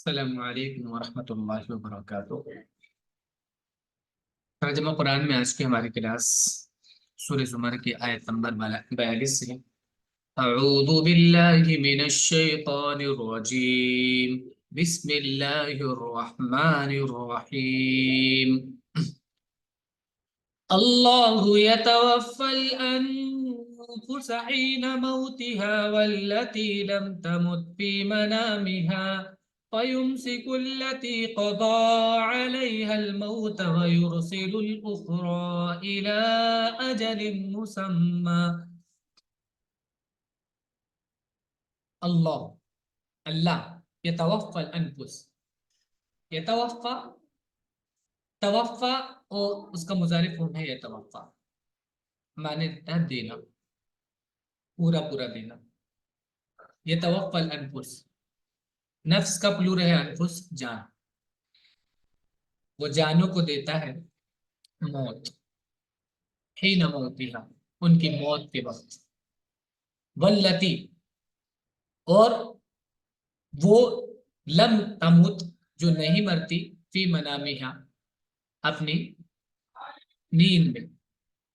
السلام علیکم ورحمۃ اللہ وبرکاتہ۔ ترجمہ قرآن میں آج کی ہماری کلاس سورہ زمر کی آیت نمبر 42 سے۔ اعوذ باللہ من الشیطان الرجیم، بسم اللہ الرحمن الرحیم۔ اللہ یتوفی الانفس حین موتها والتی لم تمت فی منامها فيمسك التي قضى عليها الموت ويرسل الأخرى إلى أجل مسمى۔ اللہ یتوفى الانفس، یتوفى توفى اور اس کا مضارع فعل ہے یتوفى، معنی دیتا ہے دینا، پورا دینا۔ یتوفى الانفس، نفس کا پلور ہے، انفس جان، وہ جانوں کو دیتا ہے موت، حین موتها ان کی موت کے وقت، واللتی اور وہ لم تمت جو نہیں مرتی، فی منامہا اپنی نیند میں۔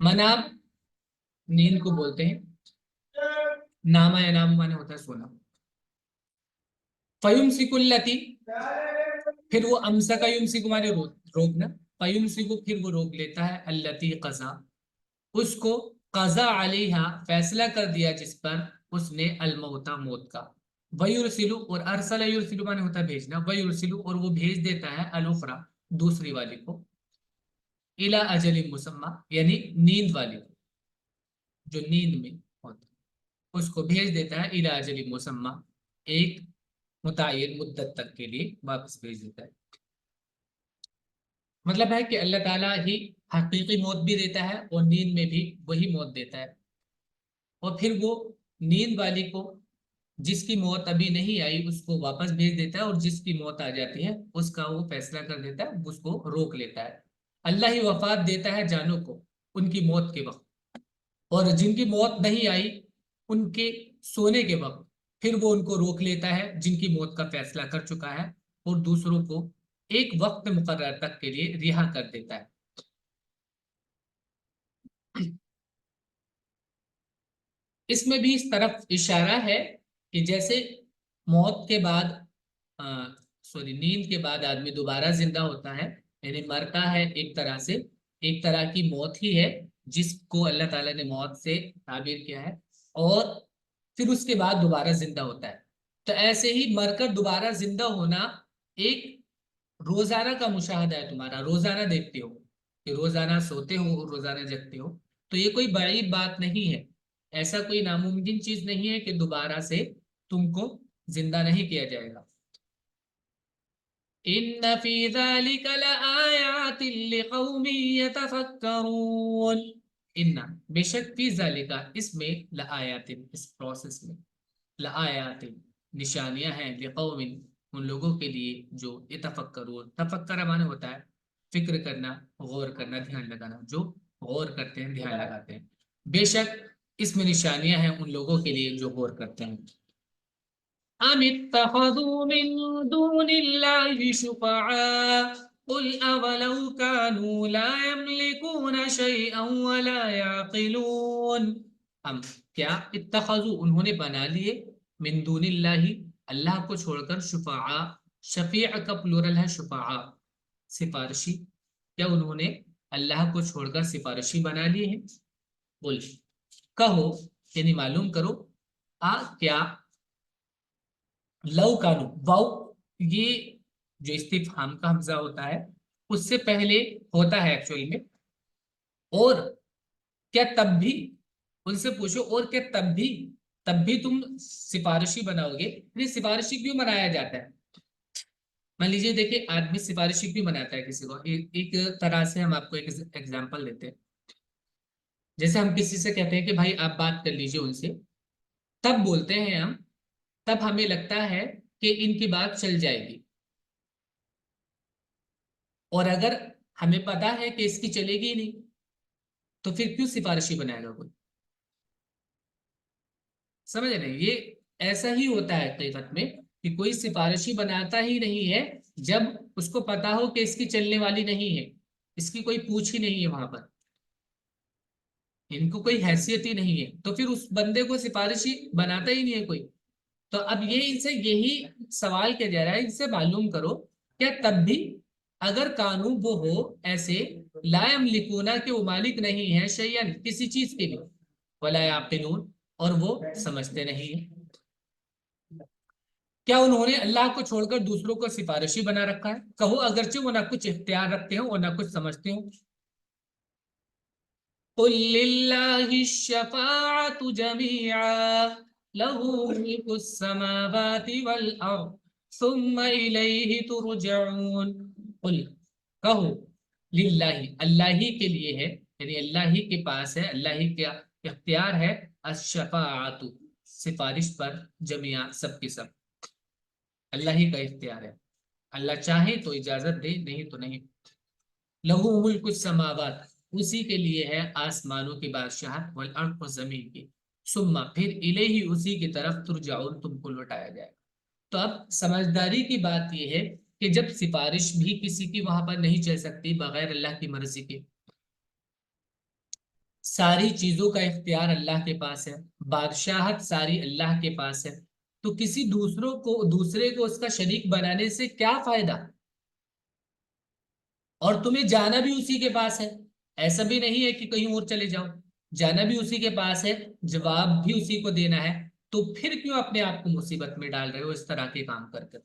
منام نیند کو بولتے ہیں، نامہ یا نام مانے ہوتا ہے سونا۔ فیمسک التی، پھر وہ امسک یمسک مانے روکنا، فیمسک پھر وہ روک لیتا ہے، التی قضا اس کو، قضا علیہا فیصلہ کر دیا جس پر اس نے، الموت موت کا، ویرسلو اور ارسل یرسلو مانے ہوتا ہے بھیجنا، ویرسلو اور وہ بھیج دیتا ہے، الاخرى دوسری والی کو، الی اجل مسمى یعنی نیند والی کو، جو نیند میں ہوتا ہے اس کو بھیج دیتا ہے، الی اجل مسمى ایک متعین مدت تک کے لیے واپس بھیج دیتا ہے۔ مطلب ہے کہ اللہ تعالیٰ ہی حقیقی موت بھی دیتا ہے اور نیند میں بھی وہی موت دیتا ہے، اور پھر وہ نیند والی کو، جس کی موت ابھی نہیں آئی اس کو واپس بھیج دیتا ہے، اور جس کی موت آ جاتی ہے اس کا وہ فیصلہ کر دیتا ہے، اس کو روک لیتا ہے۔ اللہ ہی وفات دیتا ہے جانوں کو ان کی موت کے وقت، اور جن کی موت نہیں آئی ان کے سونے کے وقت پھر وہ ان کو روک لیتا ہے جن کی موت کا فیصلہ کر چکا ہے، اور دوسروں کو ایک وقت مقرر تک کے لیے رہا کر دیتا ہے۔ اس میں بھی اس طرف اشارہ ہے کہ جیسے موت کے بعد نیند کے بعد آدمی دوبارہ زندہ ہوتا ہے، یعنی مرتا ہے، ایک طرح سے ایک طرح کی موت ہی ہے جس کو اللہ تعالیٰ نے موت سے تعبیر کیا ہے، اور پھر اس کے بعد دوبارہ زندہ ہوتا ہے۔ تو ایسے ہی مر کر دوبارہ زندہ ہونا ایک روزانہ کا مشاہدہ ہے، تمہارا روزانہ دیکھتے ہو کہ روزانہ سوتے ہو اور روزانہ جگتے ہو، تو یہ کوئی بعید بات نہیں ہے، ایسا کوئی ناممکن چیز نہیں ہے کہ دوبارہ سے تم کو زندہ نہیں کیا جائے گا۔ ان فی ذلک لآیات لقوم یتفکرون، ان بے شک فی ذلک اس میں، لآیات اس پروسیس میں، لآیات نشانیاں ہیں، لقوم ان لوگوں کے لیے جو یتفکرون، تفکر معنی ہوتا ہے فکر کرنا، غور کرنا، دھیان لگانا، جو غور کرتے ہیں، دھیان لگاتے ہیں، بے شک اس میں نشانیاں ہیں ان لوگوں کے لیے جو غور کرتے ہیں۔ ام اتخذوا من دون الله شفعاء قل اولو كانوا لا يملكون شيئا ولا يعقلون، ہم کیا، اتخذوا انہوں نے بنا لیے، من دون اللہ اللہ کو چھوڑ کر، شفعاء شفیع کا پلورل ہے شفعاء سفارشی، کیا انہوں نے اللہ کو چھوڑ کر سفارشی بنا لیے ہیں؟ بول کہو یعنی معلوم کرو، کیا، لو کانو واو یہ جو استفہام کا حمزہ ہوتا ہے اس سے پہلے ہوتا ہے ایکچوئل میں، اور کیا تب بھی، ان سے پوچھو اور کیا تب بھی تم سفارشی بناؤ گے، یعنی سفارشی کیوں بنایا جاتا ہے؟ مان لیجیے دیکھیں آدمی سفارشی کیوں بناتا ہے کسی کو، ایک طرح سے ہم آپ کو ایک ایگزامپل دیتے ہیں، جیسے ہم کسی سے کہتے ہیں کہ بھائی آپ بات کر لیجیے ان سے، تب بولتے ہیں ہم، تب ہمیں لگتا ہے کہ ان کی بات چل جائے گی، اور اگر ہمیں پتا ہے کہ اس کی چلے گی نہیں تو پھر کیوں سفارشی بنائے گا کوئی؟ سمجھ رہے ہیں؟ یہ ایسا ہی ہوتا ہے حقیقت میں کہ کوئی سفارشی بناتا ہی نہیں ہے جب اس کو پتا ہو کہ اس کی چلنے والی نہیں ہے، اس کی کوئی پوچھ ہی نہیں ہے وہاں پر، ان کو کوئی حیثیت ہی نہیں ہے، تو پھر اس بندے کو سفارشی بناتا ہی نہیں ہے کوئی۔ تو اب یہ ان سے یہی سوال کیا جا رہا ہے، ان سے معلوم کرو کیا تب بھی اگر قانون وہ ہو ایسے لا یملکونا کہ وہ مالک نہیں ہے شیئن کسی چیز کے بھی، ولا یعقلون اور وہ سمجھتے نہیں ہیں، کیا انہوں نے اللہ کو چھوڑ کر دوسروں کو سفارشی بنا رکھا ہے؟ کہو اگرچہ وہ نہ کچھ اختیار رکھتے ہوں اور نہ کچھ سمجھتے ہوں۔ قل للہ الشفاعۃ جمیعا لہ ملک السماوات والارض ثم الیہ ترجعون۔ قل کہو للہ اللہ ہی کے لیے ہے، یعنی اللہ ہی کے پاس ہے، اللہ ہی کا اختیار ہے، الشفاعۃ سفارش پر، جمیعا سب کے سب، اللہ ہی کا اختیار ہے، اللہ چاہے تو اجازت دے، نہیں تو نہیں۔ لہو ملک السماوات اسی کے لیے ہے آسمانوں کی بادشاہت، والارض اور زمین کی، ثم پھر الیہ اسی کی طرف ترجعون تم کو لوٹایا جائے۔ تو اب سمجھداری کی بات یہ ہے کہ جب سفارش بھی کسی کی وہاں پر نہیں چل سکتی بغیر اللہ کی مرضی کے، ساری چیزوں کا اختیار اللہ کے پاس ہے، بادشاہت ساری اللہ کے پاس ہے، تو کسی دوسرے کو اس کا شریک بنانے سے کیا فائدہ؟ اور تمہیں جانا بھی اسی کے پاس ہے، ایسا بھی نہیں ہے کہ کہیں اور چلے جاؤ، جانا بھی اسی کے پاس ہے، جواب بھی اسی کو دینا ہے، تو پھر کیوں اپنے آپ کو مصیبت میں ڈال رہے ہو اس طرح کے کام کر کر؟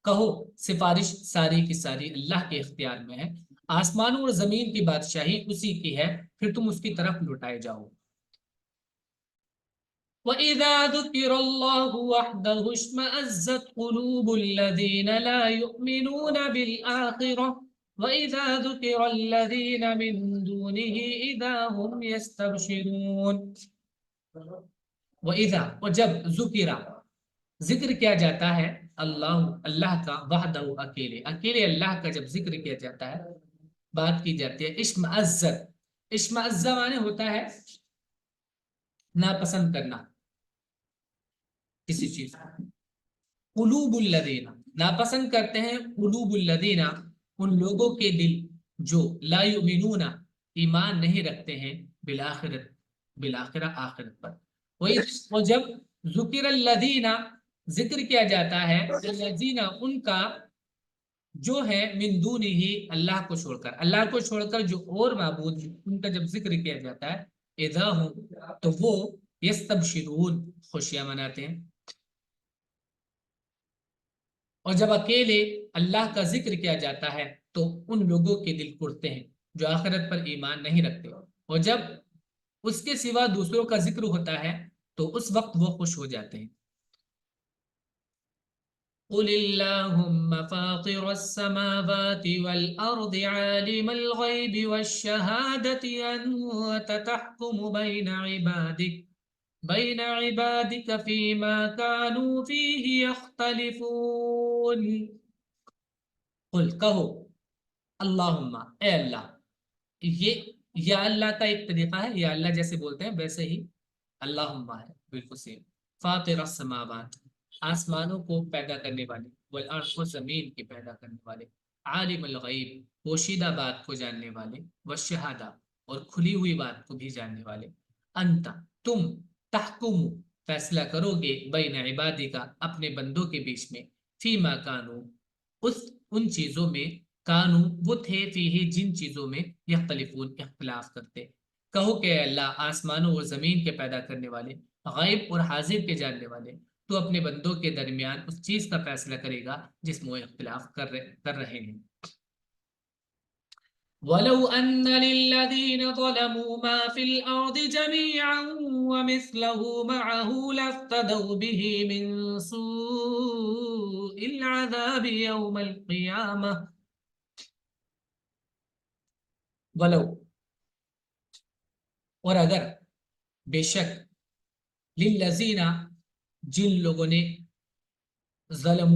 کہو سفارش ساری کی ساری اللہ کے اختیار میں ہے، آسمانوں اور زمین کی بادشاہی اسی کی ہے، پھر تم اس کی طرف لوٹائے جاؤ۔ وَإِذَا ذُكِرَ اللَّهُ وَحْدَهُ اشْمَأَزَّتْ قُلُوبُ الَّذِينَ لَا يُؤْمِنُونَ بِالْآخِرَةِ وَإِذَا ذُكِرَ الَّذِينَ مِن دُونِهِ إِذَا هُمْ يَسْتَبْشِرُونَ۔ وَإِذَا اور جب ذکر کیا جاتا ہے اللہ کا، وحدہ اکیلے اکیلے اللہ کا جب ذکر کیا جاتا ہے، بات کی جاتی ہے، اشمعزت معنی ہوتا ہے ناپسند کرنا کسی چیز کو، قلوب الذین ناپسند کرتے ہیں، قلوب الذین ان لوگوں کے دل جو لا یؤمنون ایمان نہیں رکھتے ہیں، بالآخرہ آخرت پر، اور جب ذکر الذین ذکر کیا جاتا ہے الذین ان کا جو ہے من دونہ اللہ کو چھوڑ کر، اللہ کو چھوڑ کر جو اور معبود ان کا جب ذکر کیا جاتا ہے، اذا ہم تو وہ یستبشرون خوشیاں مناتے ہیں، اور جب اکیلے اللہ کا ذکر کیا جاتا ہے تو ان لوگوں کے دل اڑتے ہیں جو آخرت پر ایمان نہیں رکھتے، اور جب اس کے سوا دوسروں کا ذکر ہوتا ہے تو اس وقت وہ خوش ہو جاتے ہیں۔ قل اللهم فاطر السماوات والأرض عالم الغيب والشهادة أنت تحكم بين عبادك فيما كانوا فيه يختلفون۔ قل کہو اللہم اے اللہ، یہ یا اللہ کا ایک طریقہ ہے، یا اللہ جیسے بولتے ہیں ویسے ہی اللہم ہے، بالکل سیم، فاطر السماوات آسمانوں کو پیدا کرنے والے، والارض کو زمین کے پیدا کرنے والے، عالم الغیب پوشیدہ بات کو جاننے والے، والشہادہ اور کھلی ہوئی بات کو بھی جاننے والے، انت تم تحکم فیصلہ کرو گے بین عبادی کا اپنے بندوں کے بیچ میں، فیما کانو ان چیزوں میں، کانو وہ تھے، فیہ جن چیزوں میں، یختلفون اختلاف کرتے۔ کہو کہ اللہ آسمانوں اور زمین کے پیدا کرنے والے، غیب اور حاضر کے جاننے والے، تو اپنے بندوں کے درمیان اس چیز کا فیصلہ کرے گا جس میں وہ اختلاف کر رہے ہیں۔ وَلَوْ أَنَّ لِلَّذِينَ ظَلَمُوا مَا فِي الْأَرْضِ جَمِيعًا وَمِثْلَهُ مَعَهُ لَافْتَدَوْا بِهِ مِنْ سُوءِ الْعَذَابِ يَوْمَ الْقِيَامَةِ۔ وَلَوْ اور اگر، بے شک، لِلَّذِينَ جن لوگوں نے ظلم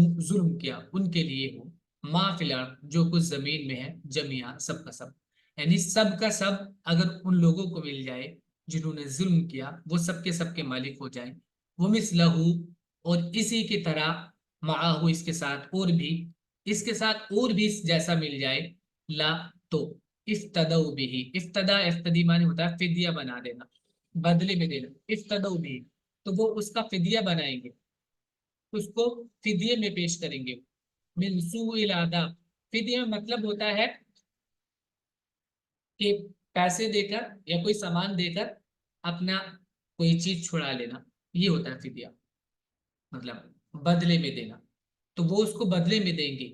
کیا ان کے لیے ہو، ما فی الارض جو کچھ زمین میں ہے، جميعا سب کا سب، یعنی سب کا سب اگر ان لوگوں کو مل جائے جنہوں نے ظلم کیا، وہ سب کے مالک ہو جائیں، وہ مثلہ اور اسی کی طرح معاہو اس کے ساتھ اور بھی، اس کے ساتھ اور بھی جیسا مل جائے، لا تو افتدوا بھی، افتدی معنی ہوتا ہے فدیہ بنا دینا، بدلے میں دینا، افتدوا بھی تو وہ اس کا فدیہ بنائیں گے، اس کو فدیے میں پیش کریں گے، من سوء العذاب، فدیہ مطلب ہوتا ہے کہ پیسے دے کر یا کوئی سامان دے کر اپنا کوئی چیز چھڑا لینا، یہ ہوتا ہے فدیہ، مطلب بدلے میں دینا، تو وہ اس کو بدلے میں دیں گے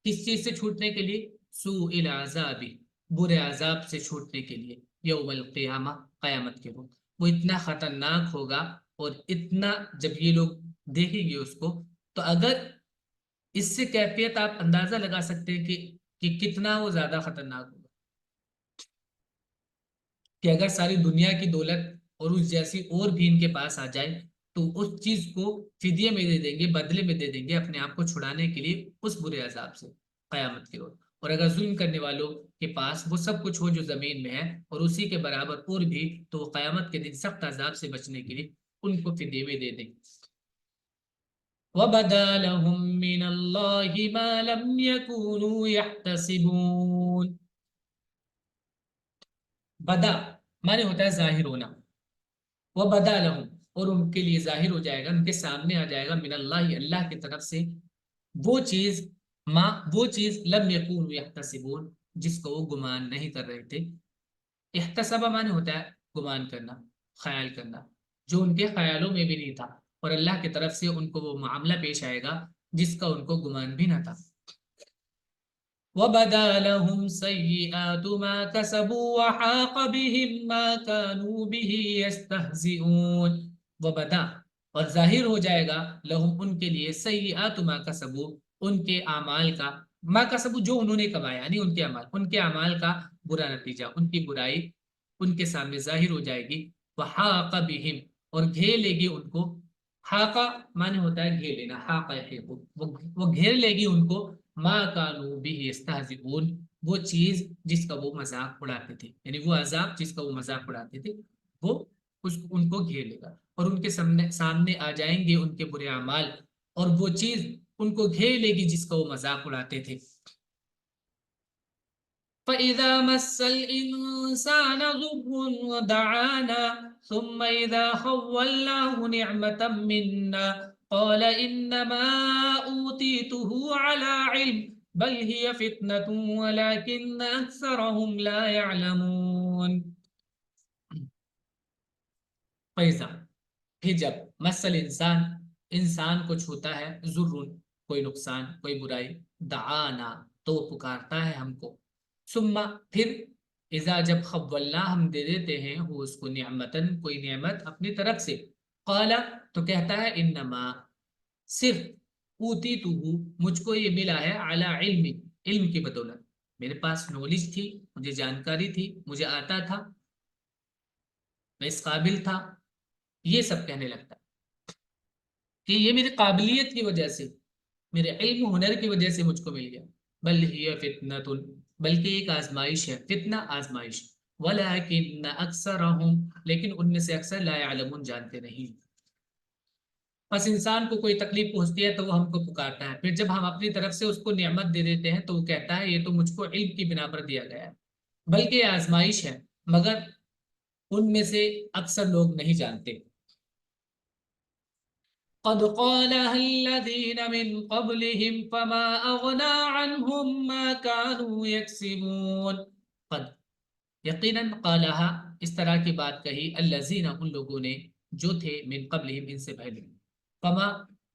کس چیز سے چھوٹنے کے لیے، سوء العذاب، برے عذاب سے چھوٹنے کے لیے، یوم القیامہ، قیامت کے روز وہ اتنا خطرناک ہوگا، اور اتنا جب یہ لوگ دیکھیں گے اس کو، تو اگر اس سے کیفیت آپ اندازہ لگا سکتے ہیں کہ کتنا وہ زیادہ خطرناک ہوگا، کہ اگر ساری دنیا کی دولت اور اس جیسی اور بھی ان کے پاس آ جائے تو اس چیز کو فدیے میں دے دیں گے، بدلے میں دے دیں گے اپنے آپ کو چھڑانے کے لیے اس برے عذاب سے قیامت کے روز، اور اگر ظلم کرنے والوں کے پاس وہ سب کچھ ہو جو زمین میں ہے اور اسی کے برابر اور بھی، تو وہ قیامت کے دن سخت عذاب سے بچنے کے لیے ان کو فدیے میں دے دیں گے۔ وَبَدَا لَهُم مِّنَ اللَّهِ مَا لَمْ يَكُونُوا يَحْتَسِبُونَ، بدا مانے ہوتا ہے ظاہر ہونا، وہ بدا لہم اور ان کے لیے ظاہر ہو جائے گا، ان کے سامنے آ جائے گا، من اللہ، اللہ کی طرف سے، وہ چیز، وہ چیز لم یکون یحتسبون، جس کو وہ گمان نہیں کر رہے تھے، احتسبہ مانے ہوتا ہے گمان کرنا، خیال کرنا، جو ان کے خیالوں میں بھی نہیں تھا، اور اللہ کی طرف سے ان کو وہ معاملہ پیش آئے گا جس کا ان کو گمان بھی نہ تھا۔ وَبَدَا لَهُمْ سَيِّئَاتُ مَا كَسَبُوا وَحَاقَ بِهِمْ مَا كَانُوا بِهِ يَسْتَهْزِئُونَ، وَبَدَا اور ظاہر ہو جائے گا، لہم ان کے لیے، سیئات ما کسبوا ان کے اعمال کا، ما کسبوا جو انہوں نے کمایا، یعنی ان کے اعمال کا برا نتیجہ، ان کی برائی ان کے سامنے ظاہر ہو جائے گی، وحاق بہم اور گھیر لے گی ان کو، حاقہ معنی ہوتا ہے گھیر لینا، حاقہ یحیق، وہ گھیر لے گی ان کو، ما کانوا بہ یستہزئون، وہ چیز جس کا وہ مذاق اڑاتے تھے، یعنی وہ عذاب جس کا وہ مذاق اڑاتے تھے، وہ ان کو گھیر لے گا، اور ان کے سامنے آ جائیں گے ان کے برے اعمال، اور وہ چیز ان کو گھیر لے گی جس کا وہ مذاق اڑاتے تھے۔ فَإِذَا مَسَّ الْإِنسَانَ ضُرٌّ دَعَانَا ثُمَّ إِذَا خَوَّلْنَاهُ نِعْمَةً مِنَّا قَالَ إِنَّمَا أُوتِيتُهُ عَلَى عِلْمٍ بَلْ هِيَ فِتْنَةٌ وَلَكِنَّ أَكْثَرَهُمْ لَا يَعْلَمُونَ۔ فَإِذَا پھر جب مسل انسان، انسان کو چھوتا ہے، ضرور کوئی نقصان، کوئی برائی، دعانا تو پکارتا ہے ہم کو، ثم پھر، اذا جب خولنا ہم دے دیتے ہیں وہ اس کو نعمتن کوئی نعمت اپنی طرف سے، قالا تو کہتا ہے انما صرف، اوتی تو مجھ کو یہ ملا ہے، علی علم، علم کی بدولت، میرے پاس نالج تھی، مجھے جانکاری تھی، مجھے آتا تھا، میں اس قابل تھا، یہ سب کہنے لگتا ہے کہ یہ میری قابلیت کی وجہ سے، میرے علم ہنر کی وجہ سے مجھ کو مل گیا، بل ہی فتنۃ، بلکہ ایک آزمائش ہے، فتنہ آزمائش، ولکن اکثرہم لیکن ان میں سے اکثر لا یعلمون جانتے نہیں۔ بس انسان کو کوئی تکلیف پہنچتی ہے تو وہ ہم کو پکارتا ہے، پھر جب ہم اپنی طرف سے اس کو نعمت دے دیتے ہیں تو وہ کہتا ہے یہ تو مجھ کو علم کی بنا پر دیا گیا ہے، بلکہ یہ آزمائش ہے، مگر ان میں سے اکثر لوگ نہیں جانتے۔ قد قالها الذين من قبلهم فما أغنى عنهم ما كانوا يكسبون، قد یقیناً قالها اس طرح کی بات کہی، الذین ان لوگوں نے جو تھے، من قبلہم ان سے پہلے، فما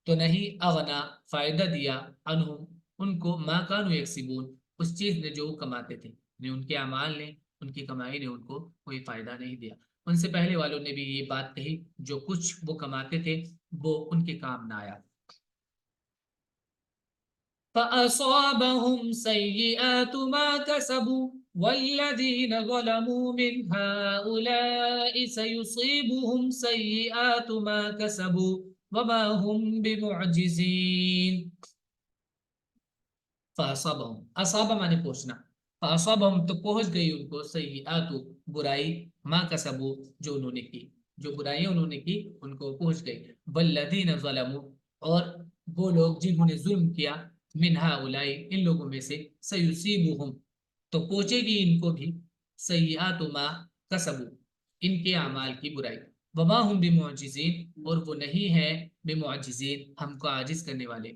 تو نہیں، اغنا فائدہ دیا، عنہم ان کو، ما كانوا یکسبون اس چیز نے جو وہ کماتے تھے، یعنی ان کے اعمال نے، ان کی کمائی نے ان کو کوئی فائدہ نہیں دیا، ان سے پہلے والوں نے بھی یہ بات کہی، جو کچھ وہ کماتے تھے وہ ان کے کام نہ آیا۔ فَأَصَابَهُمْ سَيِّئَاتُ مَا كَسَبُوا وَالَّذِينَ ظَلَمُوا مِنْ هَؤُلَاءِ سَيُصِيبُهُمْ سَيِّئَاتُ مَا كَسَبُوا وَمَا هُمْ بِمُعْجِزِينَ۔ فَأَصَابَهُمْ، اصابہ مانے پہنچنا، فَأَصَابَهُمْ تو پہنچ گئی ان کو، سیئات برائی، ما کسبوا جو انہوں نے کی، جو برائیاں انہوں نے کی ان کو پہنچ گئی، والذین ظلموا اور وہ لوگ جنہوں نے ظلم کیا، من ہؤلاء ان لوگوں میں سے، سیصیبہم تو پہنچے گی ان کو بھی، سیئات ما کسبوا ان کے اعمال کی برائی، وما ہم بمعجزین اور وہ نہیں ہے بمعجزین ہم کو عاجز کرنے والے،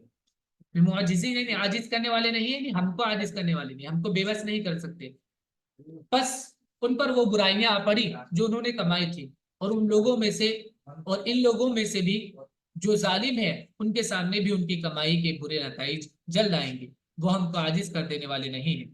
بمعجزین یعنی عاجز کرنے والے نہیں، یعنی ہم کو عاجز کرنے والے نہیں، ہم کو بے بس نہیں کر سکتے، بس ان پر وہ برائیاں آ پڑی جو انہوں نے کمائی تھی، اور ان لوگوں میں سے اور ان لوگوں میں سے بھی جو ظالم ہے ان کے سامنے بھی ان کی کمائی کے برے نتائج جلد آئیں گے، وہ ہم کو عاجز کر دینے والے نہیں ہیں۔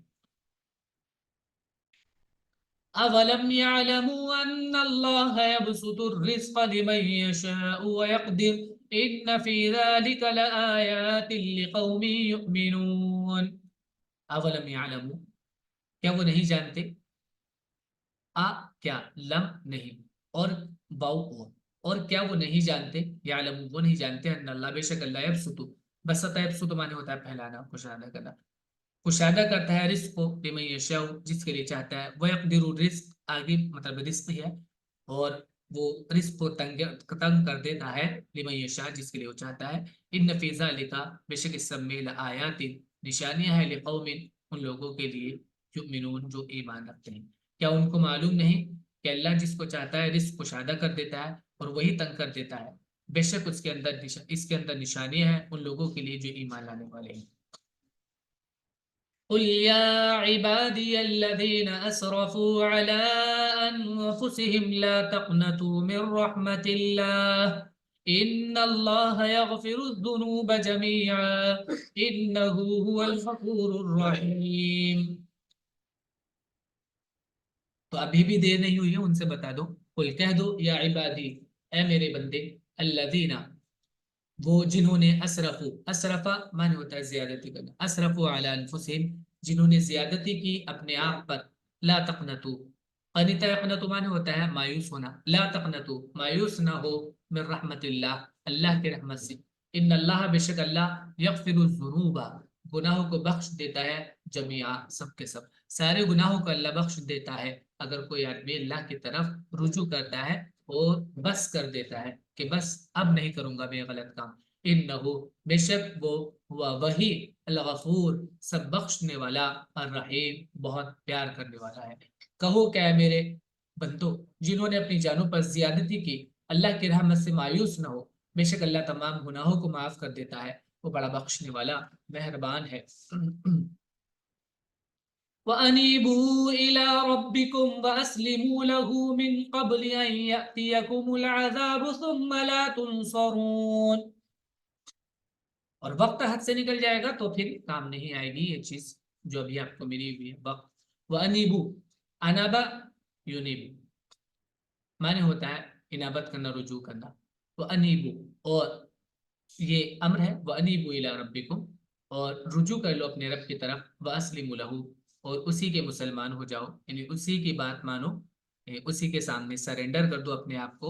اولم يعلموا ان الله يبسط الرزق لمن يشاء ويقدر ان في ذلك لآيات لقوم يؤمنون۔ اولم يعلموا کیا وہ نہیں جانتے، کیا لم نہیں اور باؤ اور کیا وہ نہیں جانتے، یعلم وہ نہیں جانتے، ان اللہ بے شک اللہ یبسط، بسط یبسط معنی ہوتا ہے پھیلانا، کشادہ کرنا، کشادہ کرتا ہے رزق کو لمن یشاء جس کے لیے چاہتا ہے، وہ یقدر الرزق آگے مطلب رزق ہی ہے، اور وہ رزق کو تنگ کر دیتا ہے لمن یشاء جس کے لیے وہ چاہتا ہے، ان فی ذلک بے شک اس سب میں لآیات نشانیاں ہیں لقوم ان لوگوں کے لیے یؤمنون جو ایمان رکھتے ہیں، کیا ان کو معلوم نہیں کہ اللہ جس کو چاہتا ہے رزق کشادہ کر دیتا ہے اور وہی تنگ کر دیتا ہے، بے شک اس کے اندر نشانیاں ہیں ان لوگوں کے لیے جو ایمان لانے والے ہیں۔ قل يا عبادي الذين أسرفوا على أنفسهم لا تقنطوا من رحمة الله إن الله يغفر الذنوب جميعا إنه هو الغفور الرحيم۔ تو ابھی بھی دیر نہیں ہوئی ہے، ان سے بتا دو، قل کہہ دو، یا عبادی اے میرے بندے، الذین وہ جنہوں نے اسرفا معنی ہوتا ہے زیادتی کرنا، اسرفوا علی انفسہم جنہوں نے زیادتی کی اپنے آپ پر، لا تقنطو قنط یقنط معنی ہوتا ہے مایوس ہونا، لا تقنطو مایوس نہ ہو، من رحمت اللہ اللہ کے رحمت سے، ان اللہ بے شک اللہ یغفر الذنوب گناہوں کو بخش دیتا ہے، جمیعا سب کے سب، سارے گناہوں کو اللہ بخش دیتا ہے اگر کوئی آدمی اللہ کی طرف رجوع کرتا ہے اور بس کر دیتا ہے کہ بس اب نہیں کروں گا میں غلط کام، انہو بے شک وہ ہوا وہی الغفور سب بخشنے والا، الرحیم بہت پیار کرنے والا ہے۔ کہو کہ اے میرے بندو جنہوں نے اپنی جانوں پر زیادتی کی، اللہ کی رحمت سے مایوس نہ ہو، بے شک اللہ تمام گناہوں کو معاف کر دیتا ہے، وہ بڑا بخشنے والا مہربان ہے۔ وَأَنِيبُوا إِلَىٰ رَبِّكُمْ وَأَسْلِمُوا لَهُ مِنْ قَبْلِ أَنْ يَأْتِيَكُمُ الْعَذَابُ ثُمَّ لَا تُنصَرُونَ۔ اور وقت حد سے نکل جائے گا تو پھر کام نہیں آئے گی یہ چیز جو ابھی آپ کو ملی ہوئی ہے، وقت۔ وَأَنِيبُوا انابا یونیبو معنی ہوتا ہے انابت کرنا، رجوع کرنا، وَأَنِيبُوا اور یہ امر ہے، وَأَنِيبُوا إِلَىٰ رَبِّكُمْ اور رجوع کر لو اپنے رب کی طرف، وَأَسْلِمُوا لَهُ اور اسی کے مسلمان ہو جاؤ، یعنی اسی کی بات مانو، اسی کے سامنے سرنڈر کر دو اپنے آپ کو،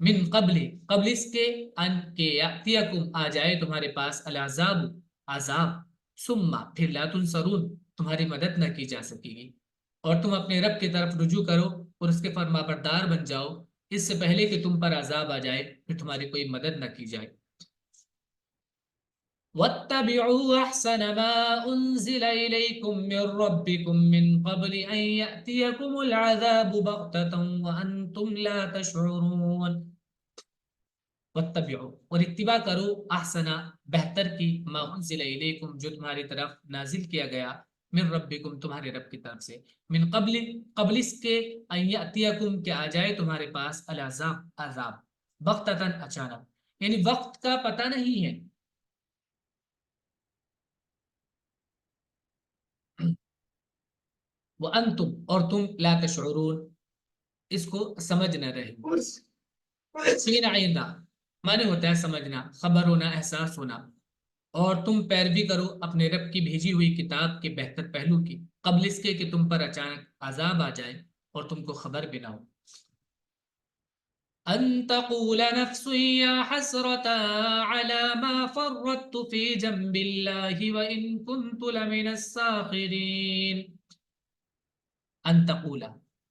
من قبل قبل اس کے، ان کے یاتیکم آ جائے تمہارے پاس، العذاب عذاب، ثم پھر لا تنصرون تمہاری مدد نہ کی جا سکے گی، اور تم اپنے رب کی طرف رجوع کرو اور اس کے فرما بردار بن جاؤ اس سے پہلے کہ تم پر عذاب آ جائے پھر تمہاری کوئی مدد نہ کی جائے۔ واتبعوا احسن ما انزل اليكم من ربكم من قبل ان ياتيكم العذاب بغتة وانتم لا تشعرون۔ واتبعوا اور اتباع کرو، احسنا بہتر کی، ما انزل الیکم جو تمہاری طرف نازل کیا گیا، من ربکم تمہارے رب کی طرف سے، من قبل قبل اس کے، ان یاتیکم کہ آ جائے تمہارے پاس، العذاب عذاب، بغتتاً اچانک، یعنی وقت کا پتہ نہیں ہے، وانتم اور تم لا تشعرون اس کو سمجھ نہ رہے، سین آئندہ معنی ہوتا ہے سمجھنا، خبر ہونا، احساس ہونا، اور تم پیروی کرو اپنے رب کی بھیجی ہوئی کتاب کے بہتر پہلو کی، قبل اس کے کہ تم پر اچانک عذاب آ جائے اور تم کو خبر بھی نہ ہو۔ ان تقول نفس یا حسرة على ما فرطت في جنب الله وان كنت لمن الساخرين، ان تقول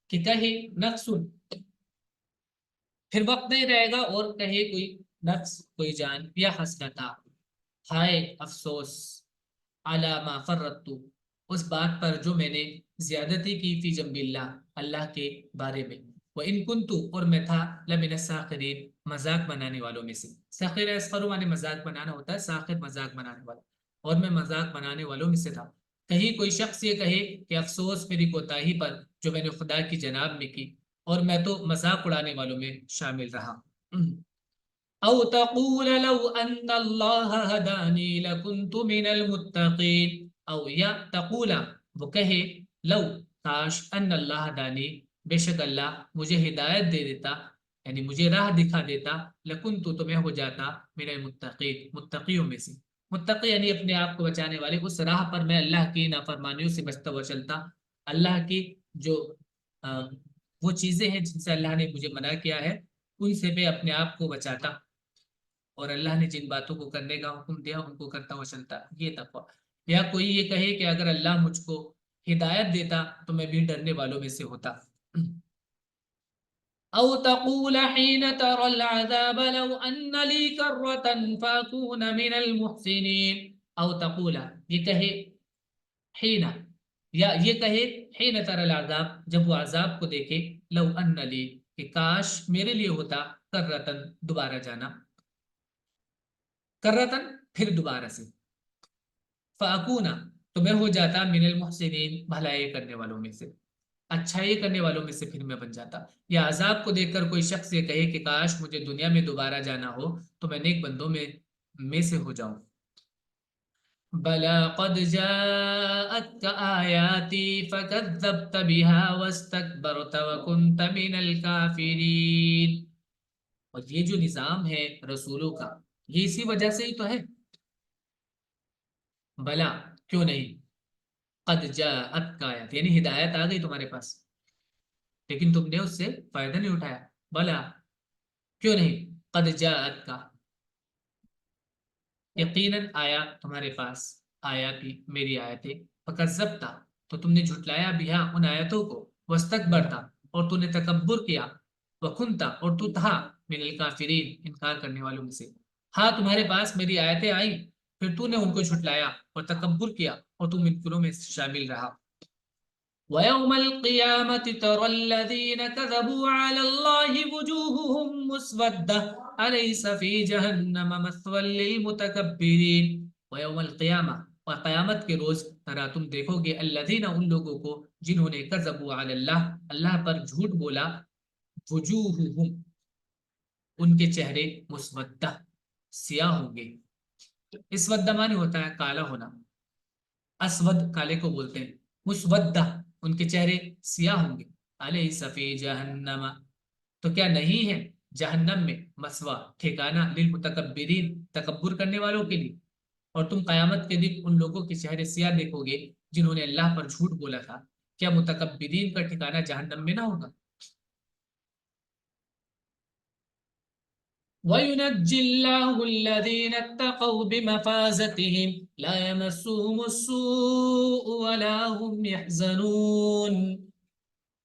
کہ کہے نفس پھر وقت نہیں رہے گا اور کہے کوئی نفس کوئی جان، یا حسرتا ہائے افسوس، علی ما فرطت، اس بات پر جو میں نے زیادتی کی، فی جنب اللہ، اللہ کے بارے میں، وَإِن كُنتُ، اور میں تھا، لَمِنَ السَّاخِرِينَ، مذاق بنانے والوں میں سے۔ سخر اصغر معنی مذاق بنانا ہوتا ہے، ساخر مذاق بنانے والا، اور میں مذاق بنانے والوں میں سے تھا۔ کہیں کوئی شخص یہ کہے کہ افسوس میری کوتاہی پر جو میں نے خدا کی جناب میں کی، اور میں تو مذاق اڑانے والوں میں شامل رہا۔ او تقول لو ان اللہ ہدانی لکنت من المتقین، او یا تقولا، وہ کہے، لو، کاش، ان اللہ ہدانی، بے شک اللہ مجھے ہدایت دے دیتا، یعنی مجھے راہ دکھا دیتا، لکنت، تو میں ہو جاتا، من المتقین، متقیوں میں سے۔ متقی یعنی اپنے آپ کو بچانے والے، اس راہ پر میں اللہ کی نافرمانیوں سے بچتا ہوا چلتا، اللہ کی جو وہ چیزیں ہیں جن سے اللہ نے مجھے منع کیا ہے، ان سے میں اپنے آپ کو بچاتا، اور اللہ نے جن باتوں کو کرنے کا حکم دیا ان کو کرتا ہوا چلتا، یہ تقویٰ۔ یا کوئی یہ کہے کہ اگر اللہ مجھ کو ہدایت دیتا تو میں بھی ڈرنے والوں میں سے ہوتا۔ او تقول حين ترى العذاب لو ان لي كرة فاكون من المحسنين، او تقول، یہ کہے، حين، یا یہ کہے، حين ترى العذاب، جب وہ عذاب کو دیکھے، لو ان لی، کہ کاش میرے لیے ہوتا، کرتن، دوبارہ جانا، کرتن، پھر دوبارہ سے، فاکونا، تو میں ہو جاتا، من المحسنین، بھلائی کرنے والوں میں سے، اچھائی کرنے والوں میں سے پھر میں بن جاتا۔ یا عذاب کو دیکھ کر کوئی شخص یہ کہے کہ کاش مجھے دنیا میں دوبارہ جانا ہو تو میں نیک بندوں میں سے ہو جاؤں۔ بلا قد جاءتك آیاتی فکذبت بها واستکبرت وکنت من الکافرین، اور یہ جو نظام ہے رسولوں کا، یہ اسی وجہ سے ہی تو ہے۔ بلا، کیوں نہیں، قد جاءتک آیات، یعنی ہدایت آ گئی تمہارے پاس، لیکن تم نے اس سے فائدہ نہیں اٹھایا۔ بلا، کیوں نہیں، قد جاءتک، یقیناً آیا تمہارے پاس، آیاتی، میری آیتیں، فکذبتا، تو تم نے جھٹلایا، بہا، ان آیتوں کو، واستکبرتا، اور تو نے تکبر کیا، وکنتا، اور تو تھا، من الکافرین، انکار کرنے والوں میں سے۔ ہاں تمہارے پاس میری آیتیں آئیں، پھر تو نے ان کو جھٹلایا اور تکبر کیا، اور تم منکروں میں شامل رہا۔ وَيَوْمَ الْقِيَامَةِ تَرَى الَّذِينَ كَذَبُوا عَلَى اللَّهِ وُجُوهُهُمْ مُسْوَدَّةٌ أَلَيْسَ فِي جَهَنَّمَ مَثْوًى لِّلْمُتَكَبِّرِينَ۔ وَيَوْمَ الْقِيَامَةِ، اور قیامت کے روز، ترا، تم دیکھو گے، الذین، ان لوگوں کو، جنہوں نے کذبوا علی اللہ، اللہ پر جھوٹ بولا، وجوہہم، ان کے چہرے، مسودہ، سیاہ ہوں گے۔ اسودہ معنی ہوتا ہے کالا ہونا، اسود کالے کو بولتے ہیں، مسودہ، ان کے چہرے سیاہ ہوں گے۔ الیس فی جہنم، تو کیا نہیں ہے جہنم میں، مسوا، ٹھکانہ، للمتکبرین، تکبر کرنے والوں کے لیے۔ اور تم قیامت کے دن ان لوگوں کے چہرے سیاہ دیکھو گے جنہوں نے اللہ پر جھوٹ بولا تھا، کیا متکبرین کا ٹھکانہ جہنم میں نہ ہوگا؟ وَيُنَجِّ اللَّهُ الَّذِينَ اتَّقَوْا بِمَفَازَتِهِمْ لَا يَمَسُّهُمُ السُّوءُ وَلَا هُمْ يَحْزَنُونَ۔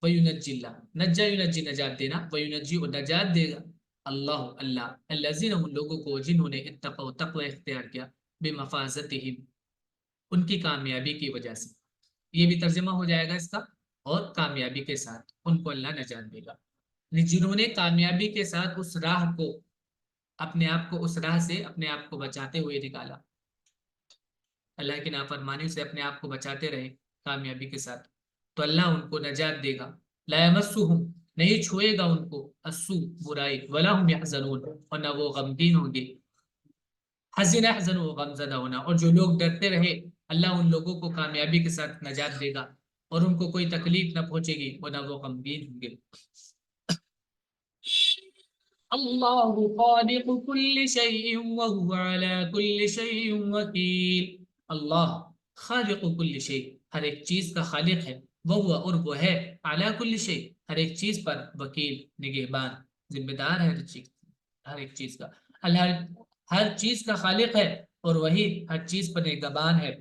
وَيُنَجِّ اللَّهُ، نجا، ينجی، نجات دینا، وَيُنَجِّ، اور نجات دے گا، اللہ، اللہ، الذین، ان لوگوں کو، جنہوں نے اتقوا، تقوی اختیار کیا، بمفازتہم، ان کی کامیابی کی وجہ سے، یہ بھی ترجمہ ہو جائے گا اس کا، اور کامیابی کے ساتھ ان کو اللہ نجات دے گا، جنہوں نے کامیابی کے ساتھ اس راہ کو، اپنے آپ کو اس راہ سے اپنے آپ کو بچاتے ہوئے نکالا، اللہ کی نافرمانیوں سے اپنے آپ کو بچاتے رہے کامیابی کے ساتھ، تو اللہ ان کو نجات دے گا۔ لا یمسہم، نہیں چھوئے گا ان کو، السوء، برائی، ولا ہم یحزنون، اور نہ وہ غمگین ہوں گے۔ حزن، احزن، و غم زدہ ہونا، اور جو لوگ ڈرتے رہے، اللہ ان لوگوں کو کامیابی کے ساتھ نجات دے گا، اور ان کو کوئی تکلیف نہ پہنچے گی، اور نہ وہ غمگین ہوں گے۔ اللہ خالق کل شیء وهو على کل شیء وکیل، اللہ خالق کل شیء، ہر ایک چیز کا خالق ہے، وہ، اور وہ ہے، اعلیٰ کل شیء، ہر ایک چیز پر، وکیل، نگہبان، ذمہ دار ہے ہر ایک چیز کا، اللہ ہر چیز کا خالق ہے، اور وہی ہر چیز پر نگہبان ہے۔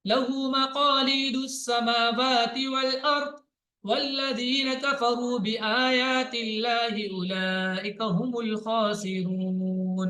لَهُ مَقَالِيدُ السَّمَاوَاتِ وَالْأَرْضِ وَالَّذِينَ كَفَرُوا بِآيَاتِ اللَّهِ أُولَئِكَ هُمُ الْخَاسِرُونَ۔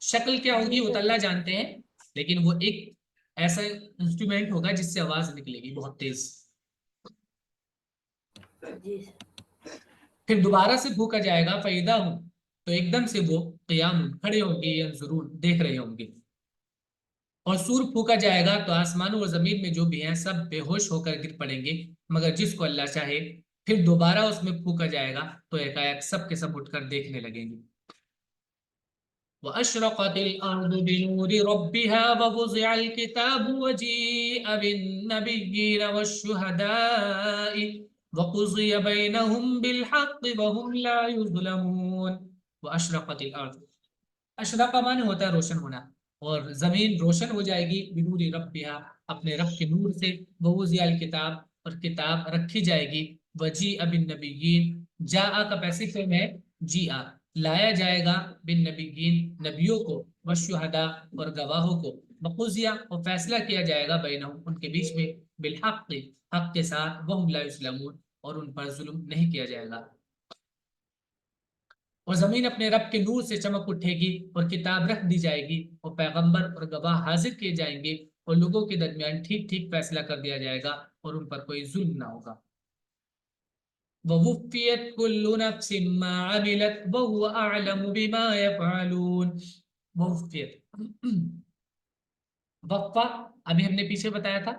شکل کیا ہوگی جی وہ تو سر اللہ جانتے ہیں، لیکن وہ ایک ایسا انسٹرومنٹ ہوگا جس سے آواز نکلے گی بہت تیز. جی سر پھر دوبارہ سے پھونکا جائے گا فیدا ہوں، تو ایک دم سے وہ قیام کھڑے ہوں گے یا ضرور دیکھ رہے ہوں گے. اور سور پھونکا جائے گا تو آسمانوں اور زمین میں جو بھی ہیں سب بے ہوش ہو کر گر پڑیں گے، مگر جس کو اللہ چاہے. پھر دوبارہ اس میں پھونکا جائے گا تو ایک سب کے سب اٹھ کر دیکھنے لگیں گے. وَأَشْرَقَتِ الْأَرْضُ بِنُورِ رَبِّهَا وَوُضِعَ الْكِتَابُ وَجِيءَ بِالنَّبِيِّينَ وَالشُّهَدَاءِ وَقُضِيَ بَيْنَهُم بِالْحَقِّ وَهُمْ لَا يُظْلَمُونَ. وَأَشْرَقَتِ الْأَرْضُ، اشرقہ معنی ہوتا ہے روشن ہونا، اور زمین روشن ہو جائے گی بنور ربھا، اپنے رب کے نور سے. ووضع الکتاب، اور کتاب رکھی جائے گی. وجیء بالنبیین، جاء کا پیسو فارم ہے جیء، لایا جائے گا بالنبیین نبیوں کو، والشہداء اور گواہوں کو. وقضی اور فیصلہ کیا جائے گا بینہم ان کے بیچ میں، بالحق حق کے ساتھ، وہم لا یظلمون اور ان پر ظلم نہیں کیا جائے گا. اور زمین اپنے رب کے نور سے چمک اٹھے گی اور کتاب رکھ دی جائے گی اور پیغمبر اور گواہ حاضر کیے جائیں گے اور لوگوں کے درمیان ٹھیک ٹھیک فیصلہ کر دیا جائے گا اور ان پر کوئی ظلم نہ ہوگا. وَوُفِّيَتْ كُلُّ نَفْسٍ مَّا عَمِلَتْ وَهُوَ أَعْلَمُ بِمَا يَفْعَلُونَ. وَوُفِّيَتْ، وفا ابھی ہم نے پیچھے بتایا تھا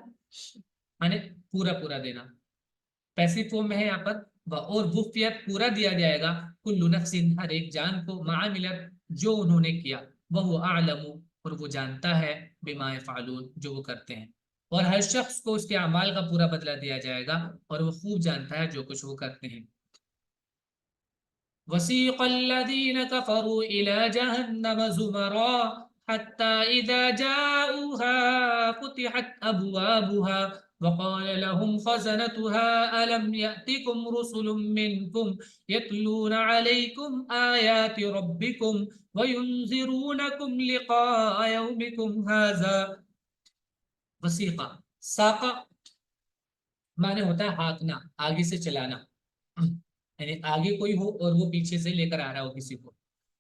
یعنی پورا پورا دینا، پیسو فارم میں ہے یہاں پر. اور وفیت پورا دیا جائے گا کل نفس ہر ایک جان کو، ما عملت جو انہوں نے کیا، وہ اعلم اور وہ جانتا ہے، بما یفعلون جو وہ کرتے ہیں. اور ہر شخص کو اس کے اعمال کا پورا بدلہ دیا جائے گا اور وہ خوب جانتا ہے جو کچھ وہ کرتے ہیں. وسیق الذین کفروا الی جہنم زمرا حتی اذا جاؤوها فتحت ابوابها وقال لهم خزنتها ألم يأتكم رسل منكم يتلون عليكم آيات ربكم وينذرونكم لقاء يومكم هذا. وسیقہ، ساقہ معنی ہوتا ہے ہانکنا، آگے سے چلانا، یعنی آگے کوئی ہو اور وہ پیچھے سے لے کر آ رہا ہو کسی کو.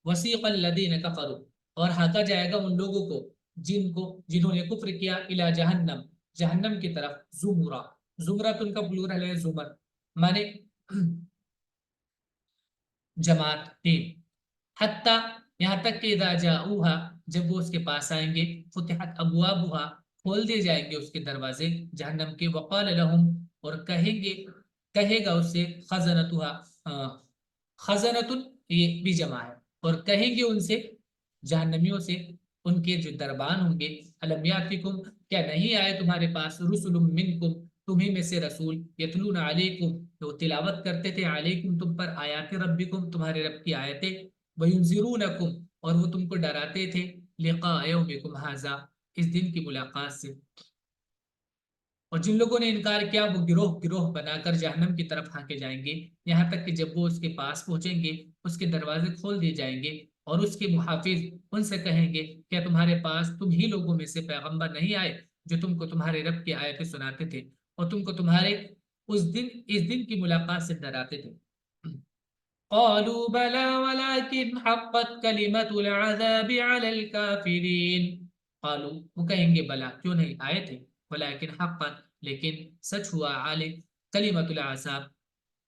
وسیق الذین کفروا، اور ہانکا جائے گا ان لوگوں کو جنہوں نے کفر کیا، الی جہنم جہنم کی طرف. زمرہ، زمرہ تو ان کا پلورل ہے زمر، مانے جماعت ٹیم. حتی یہاں تک کہ اذا جاؤوہا جب وہ اس کے پاس آئیں گے، فتحت ابوابہا کھول دیے جائیں گے اس کے دروازے جہنم کے. وقال لہم اور کہے گا اس سے خزنتہا، خزنت یہ بھی جمع ہے، اور کہیں گے ان سے جہنمیوں سے ان کے جو دربان ہوں گے، الم یاتکم کیا نہیں آئے تمہارے پاس، رسل منکم تمہیں میں سے رسول، یتلون علیکم جو تلاوت کرتے تھے، علیکم تم پر، آیات ربکم تمہارے رب کی آیتیں، وینذرونکم اور وہ تم کو ڈراتے تھے، لقاء یومکم ھذا اس دن کی ملاقات سے. اور جن لوگوں نے انکار کیا وہ گروہ گروہ بنا کر جہنم کی طرف ہانکے جائیں گے، یہاں تک کہ جب وہ اس کے پاس پہنچیں گے اس کے دروازے کھول دیے جائیں گے اور اس کے محافظ ان سے کہیں گے کیا تمہارے پاس تم ہی لوگوں میں سے پیغمبر نہیں آئے جو تم کو تمہارے رب کی آیتیں سناتے تھے اور تم کو تمہارے اس دن کی ملاقات سے ڈراتے تھے. قالوا بلى ولكن حقت كلمة العذاب على الكافرين. قالوا وہ کہیں گے بلا کیوں نہیں آئے تھے، ولكن حقت لیکن سچ ہوا، علی کلمۃ العذاب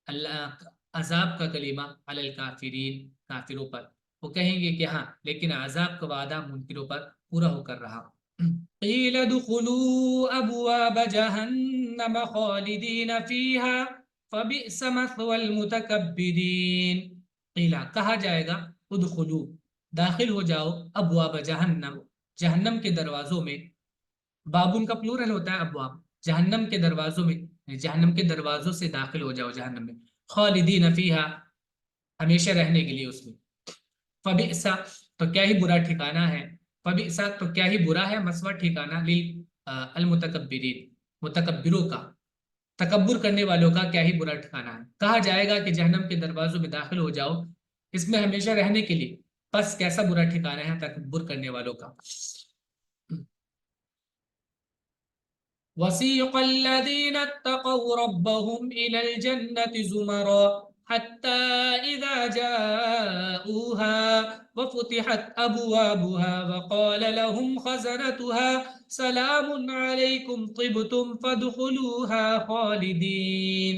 اللہ عذاب کا کلمہ، علی الکافرین کافروں پر. وہ کہیں گے کہ ہاں لیکن عذاب کا وعدہ منکروں پر پورا ہو کر رہا. قیل ادخلوا ابواب جہنم خالدین فیہا فبئس مثوى المتکبرین. قیلا کہا جائے گا، ادخلوا داخل ہو جاؤ، ابواب جہنم جہنم کے دروازوں میں. بابن کا پلورل ہوتا ہے ابواب، جہنم کے دروازوں میں، جہنم کے دروازوں سے داخل ہو جاؤ جہنم میں. خالدین فیہا ہمیشہ رہنے کے لیے اس میں. فبئس تو کیا ہی برا ٹھکانہ ہے، فبئس تو کیا ہی برا ہے، مسوا ٹھکانہ للمتکبرین متکبروں کا، تکبر کرنے والوں کا کیا ہی برا ٹھکانہ ہے. کہا جائے گا کہ جہنم کے دروازوں میں داخل ہو جاؤ اس میں ہمیشہ رہنے کے لیے، بس کیسا برا ٹھکانہ ہے تکبر کرنے والوں کا. وسیق الذین اتقوا ربهم الی الجنة زمرا حتى إذا جاءوها وفتحت أبوابها وقال لهم خزنتها سلام عليكم طبتم فادخلوها خالدين.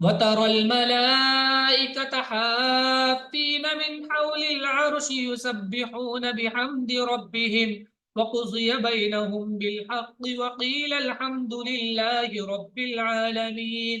وترى الملائكة حافين من حول العرش يسبحون بحمد ربهم وقضي بينهم بالحق وقيل الحمد لله رب العالمين।